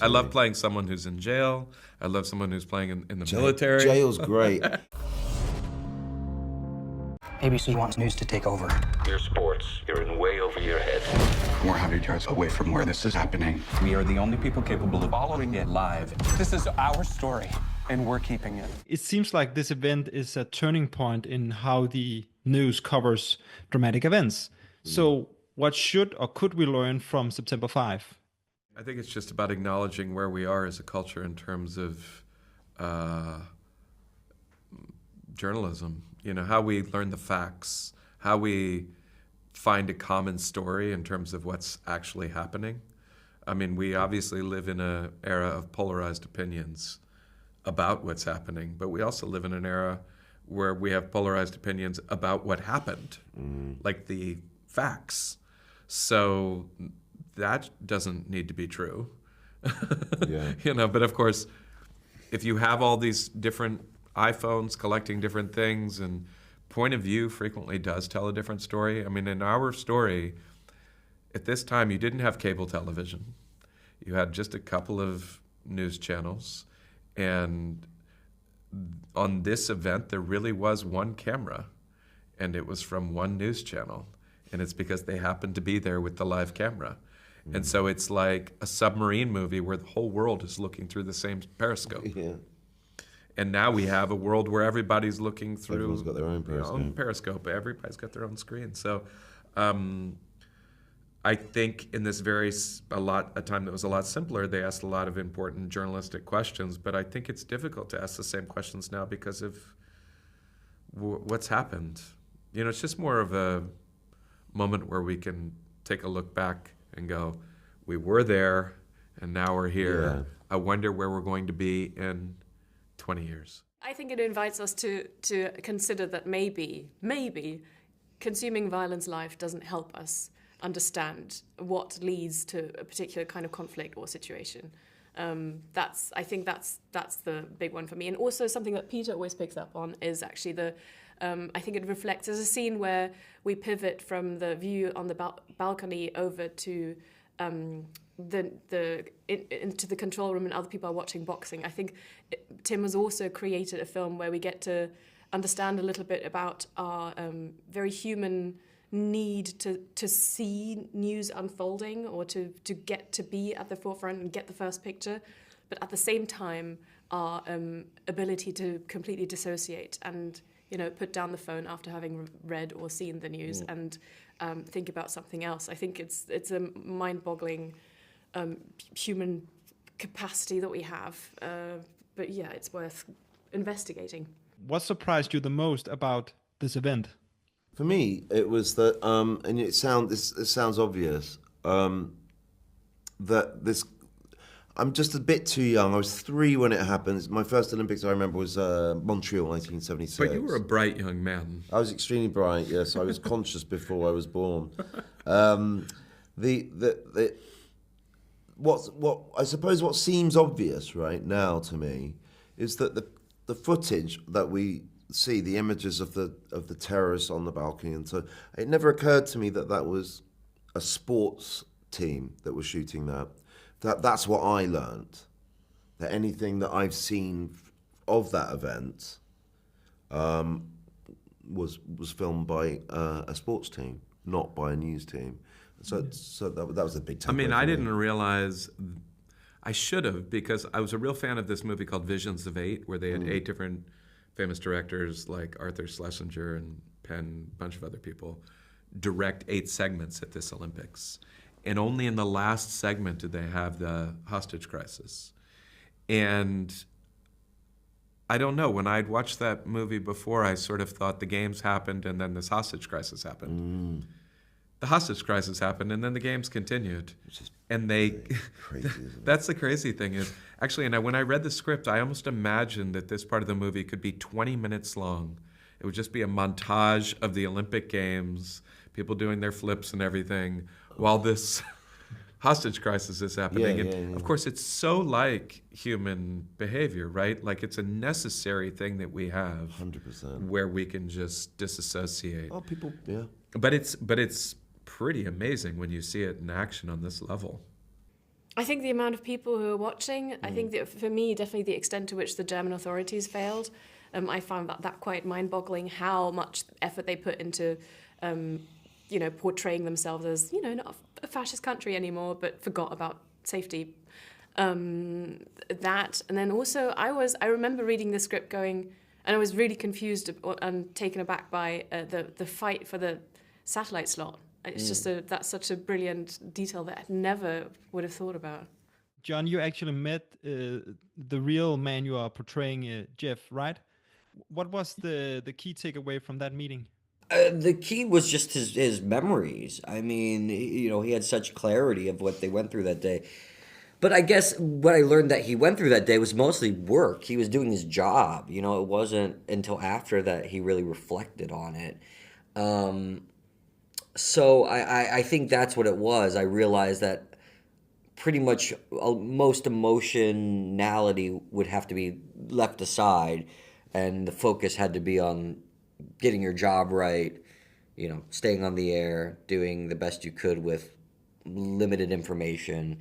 I love playing someone who's in jail. I love someone who's playing in the military. Jail's great. ABC wants news to take over. Your sports, you're in way over your head. 400 yards away from where this is happening. We are the only people capable of following it live. This is our story, and we're keeping it. It seems like this event is a turning point in how the news covers dramatic events. So what should or could we learn from September 5? I think it's just about acknowledging where we are as a culture in terms of journalism. You know, how we learn the facts, how we find a common story in terms of what's actually happening. I mean, we obviously live in an era of polarized opinions about what's happening, but we also live in an era where we have polarized opinions about what happened, like the facts. So that doesn't need to be true. You know, but of course, if you have all these different iPhones collecting different things, and point of view frequently does tell a different story. I mean, in our story, at this time, you didn't have cable television. You had just a couple of news channels. And on this event, there really was one camera, and it was from one news channel. And it's because they happened to be there with the live camera. And so it's like a submarine movie where the whole world is looking through the same periscope. Yeah. And now we have a world where everybody's looking through. Everyone's got their own periscope. Periscope. Everybody's got their own screen. So I think in this a time that was a lot simpler, they asked a lot of important journalistic questions. But I think it's difficult to ask the same questions now because of what's happened. You know, it's just more of a moment where we can take a look back and go, we were there, and now we're here. Yeah. I wonder where we're going to be in 20 years. I think it invites us to consider that maybe consuming violence live doesn't help us understand what leads to a particular kind of conflict or situation. I think that's the big one for me. And also something that Peter always picks up on is actually I think it reflects, there's a scene where we pivot from the view on the balcony over to into the control room and other people are watching boxing. I think Tim has also created a film where we get to understand a little bit about our very human need to see news unfolding or to get to be at the forefront and get the first picture, but at the same time our ability to completely dissociate and, you know, put down the phone after having read or seen the news and think about something else. I think it's a mind-boggling human capacity that we have. But yeah, it's worth investigating. What surprised you the most about this event? For me, it was that, and it sounds obvious, that this. I'm just a bit too young. I was 3 when it happened. My first Olympics I remember was Montreal, 1976. But you were a bright young man. I was extremely bright. Yes, I was conscious before I was born. What seems obvious right now to me is that the footage that we see, the images of the terrorists on the balcony, and so it never occurred to me that was a sports team that was shooting that. That's what I learned. That anything that I've seen of that event was filmed by a sports team, not by a news team. So that was a big takeaway. I mean, I didn't realize. I should have, because I was a real fan of this movie called Visions of 8, where they had 8 different famous directors like Arthur Schlesinger and Penn, a bunch of other people, direct 8 segments at this Olympics. And only in the last segment did they have the hostage crisis. And I don't know, when I'd watched that movie before, I sort of thought the games happened and then this hostage crisis happened. The hostage crisis happened and then the games continued. And crazy, that's the crazy thing is, actually, and when I read the script, I almost imagined that this part of the movie could be 20 minutes long. It would just be a montage of the Olympic Games, people doing their flips and everything, while this hostage crisis is happening. And of course, it's so like human behavior, right? Like it's a necessary thing that we have, 100%, where we can just disassociate. Oh, people, yeah. But it's pretty amazing when you see it in action on this level. I think the amount of people who are watching, I think that for me, definitely the extent to which the German authorities failed. I found that quite mind-boggling, how much effort they put into, portraying themselves as, not a fascist country anymore, but forgot about safety. That, and then also I remember reading the script going, and I was really confused and taken aback by the fight for the satellite slot. It's just that's such a brilliant detail that I never would have thought about. John, you actually met the real man you are portraying, Jeff, right? What was the key takeaway from that meeting? The key was just his memories. I mean, he had such clarity of what they went through that day. But I guess what I learned that he went through that day was mostly work. He was doing his job. It wasn't until after that he really reflected on it. So I think that's what it was. I realized that pretty much most emotionality would have to be left aside, and the focus had to be on getting your job right, staying on the air, doing the best you could with limited information.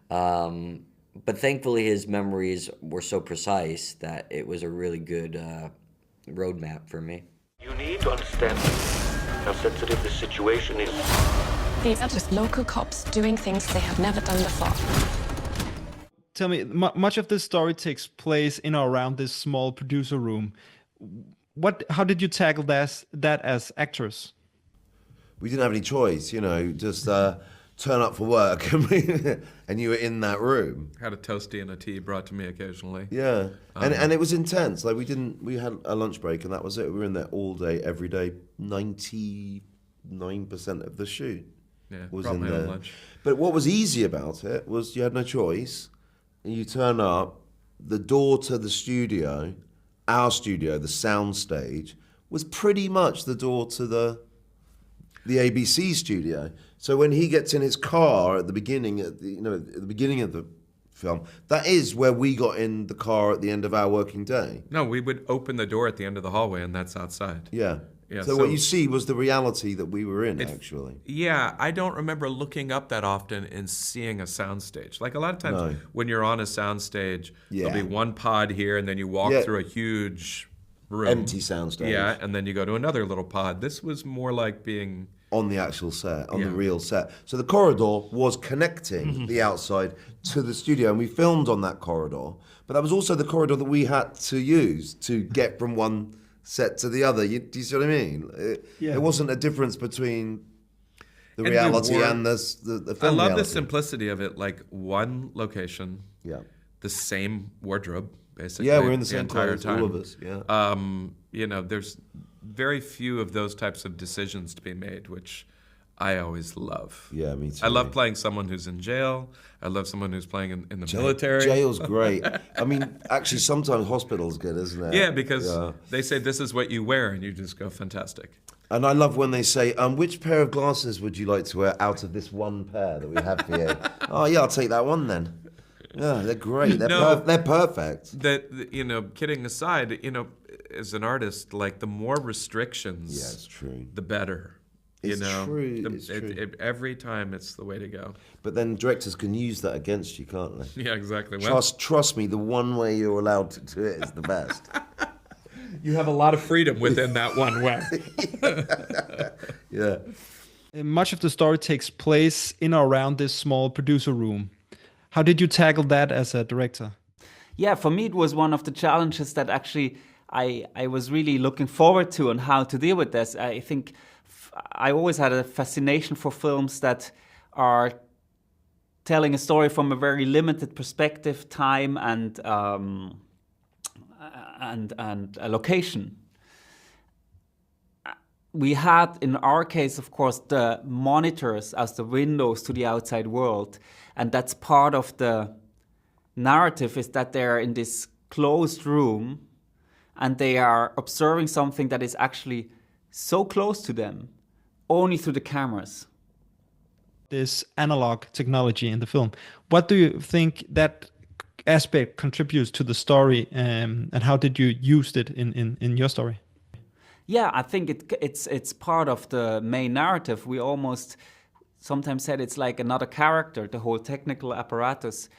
But thankfully his memories were so precise that it was a really good roadmap for me. You need to understand how sensitive this situation is. These are just local cops doing things they have never done before. Tell me, much of this story takes place in or around this small producer room. How did you tackle that as actors? We didn't have any choice, just turn up for work and you were in that room. Had a toastie and a tea brought to me occasionally. Yeah, and it was intense. Like we had a lunch break and that was it. We were in there all day, every day. 99% of the shoot was in there. Lunch. But what was easy about it was you had no choice. And you turn up, the door to the studio, our studio, the sound stage, was pretty much the door to the ABC studio. So when he gets in his car at the beginning, at the beginning of the film, that is where we got in the car at the end of our working day. No, we would open the door at the end of the hallway, and that's outside. Yeah. So what you see was the reality that we were in, actually. Yeah, I don't remember looking up that often and seeing a soundstage. Like a lot of times when you're on a soundstage, there'll be one pod here, and then you walk through a huge room. Empty soundstage. Yeah, and then you go to another little pod. This was more like being on the actual set, on the real set. So the corridor was connecting the outside to the studio, and we filmed on that corridor. But that was also the corridor that we had to use to get from one set to the other. Do you see what I mean? There wasn't a difference between the reality and the film I love reality. the simplicity of it, like one location, the same wardrobe, basically. Yeah, we're in the same entire clothes, time. all of us, There's very few of those types of decisions to be made, which I always love. Yeah, me too. I love playing someone who's in jail. I love someone who's playing in the military. Jail's great. I mean, actually, sometimes hospital's good, isn't it? Yeah, because they say this is what you wear, and you just go, fantastic. And I love when they say, which pair of glasses would you like to wear out of this one pair that we have for you? Oh, yeah, I'll take that one then. Yeah, they're great. They're perfect. Kidding aside, as an artist, like the more restrictions, the better. It's true. Every time it's the way to go. But then directors can use that against you, can't they? Yeah, exactly. Trust me, the one way you're allowed to do it is the best. You have a lot of freedom within that one way. Yeah. Much of the story takes place in or around this small producer room. How did you tackle that as a director? Yeah, for me it was one of the challenges that actually I was really looking forward to on how to deal with this. I think I always had a fascination for films that are telling a story from a very limited perspective, time, and a location. We had, in our case, of course, the monitors as the windows to the outside world, and that's part of the narrative, is that they're in this closed room and they are observing something that is actually so close to them, only through the cameras. This analog technology in the film, what do you think that aspect contributes to the story, and how did you use it in your story? Yeah, I think it's part of the main narrative. We almost sometimes said it's like another character, the whole technical apparatus.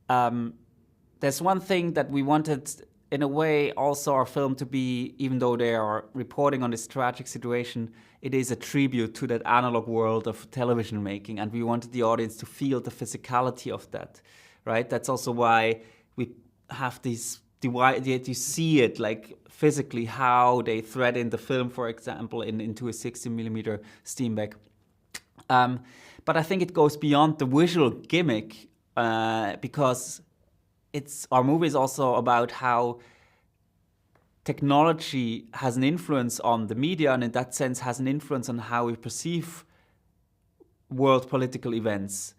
There's one thing that we wanted, in a way, also our film to be, even though they are reporting on this tragic situation, it is a tribute to that analog world of television making, and we wanted the audience to feel the physicality of that, right? That's also why we have these, you see it like physically how they thread in the film, for example, into a 60mm Steenbeck. But I think it goes beyond the visual gimmick because our movie is also about how technology has an influence on the media, and in that sense has an influence on how we perceive world political events.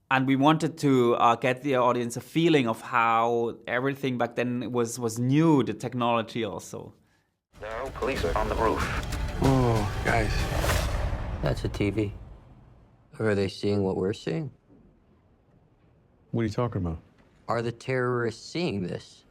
And we wanted to get the audience a feeling of how everything back then was new, the technology also. No, police are on the roof. Whoa, guys. That's a TV. Are they seeing what we're seeing? What are you talking about? Are the terrorists seeing this?